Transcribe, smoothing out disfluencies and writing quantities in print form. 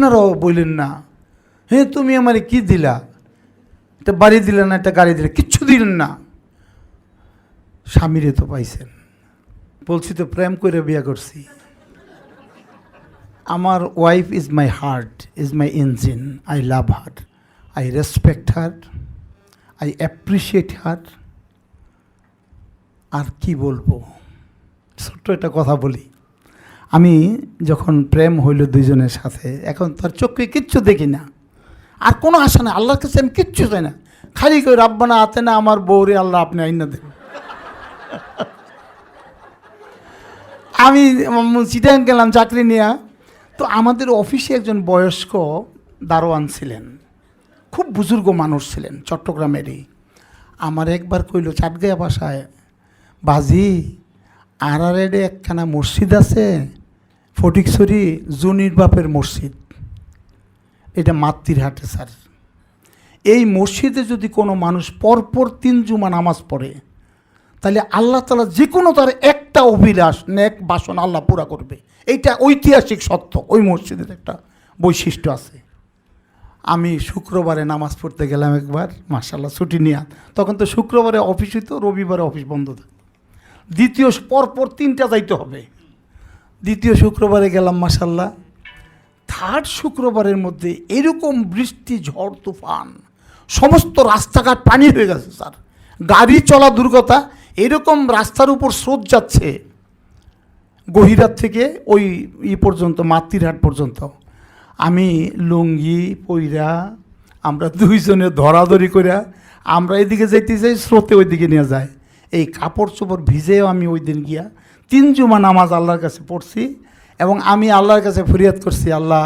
আপনারাও বললেন না, হ্যাঁ তুমি আমারে কি দিলা, একটা বাড়ি দিলেন না, একটা গাড়ি দিলে, কিচ্ছু দিলেন না। স্বামীরে তো পাইছেন, বলছি তো প্রেম করে বিয়ে করছি। আমার wife is my heart, is my engine. I love her, I respect her, I appreciate her. আর কি বলবো, ছোট্ট একটা কথা বলি। আমি যখন প্রেম হইল দুইজনের সাথে, এখন তার চোখে কিচ্ছু দেখি না, আর কোনো আশা নেই, আল্লাহর কাছে আমি কিচ্ছু চাই না, খালি কই রাব্বানা আতে না আমার বউরে আল্লাহ আপনি আইনা দেন। আমি চিটাং গেলাম চাকরি নিয়ে, তো আমাদের অফিসে একজন বয়স্ক দারোয়ান ছিলেন, খুব বুজুর্গ মানুষ ছিলেন, চট্টগ্রামেরই। আমার একবার কইল চাটগাঁয়া ভাষায়, বাজি আড়ারেডে একখানা মসজিদ আছে ফটিকছড়ি, জুনির বাপের মসজিদ, এটা মাতৃহাটে স্যার। এই মসজিদে যদি কোনো মানুষ পরপর 3 জুমা নামাজ পড়ে, তাহলে আল্লাহ তাআলা যে কোনো তার একটা অভিলাষ নেক বাসনা আল্লাহ পুরা করবে। এইটা ঐতিহাসিক সত্য, ওই মসজিদের একটা বৈশিষ্ট্য আছে। আমি শুক্রবারে নামাজ পড়তে গেলাম একবার, মাশাআল্লাহ ছুটি নিয়ে, তখন তো শুক্রবারে অফিস হইতো, রবিবারে অফিস বন্ধ থাকে। দ্বিতীয় পরপর 3টা যাইতে হবে। দ্বিতীয় শুক্রবারে গেলাম, মাশাআল্লাহ। থার্ড শুক্রবারের মধ্যে এরকম বৃষ্টি, ঝড় তুফান, সমস্ত রাস্তাঘাট পানি হয়ে গেছে স্যার, গাড়ি চলা দুর্গতা। এরকম রাস্তার উপর স্রোত যাচ্ছে গহিরাত থেকে ওই পর্যন্ত, মাতৃহাট পর্যন্ত। আমি লুঙ্গি পইরা, আমরা দুইজনে ধরাধরি করে আমরা এদিকে যাইতে চাই, স্রোতে ওইদিকে নিয়ে যায়। এই কাপড় চোপড় ভিজেও আমি ওই দিন গিয়া 3 জুমা নামাজ আল্লাহর কাছে পড়ছি, এবং আমি আল্লাহর কাছে ফরিয়াদ করছি, আল্লাহ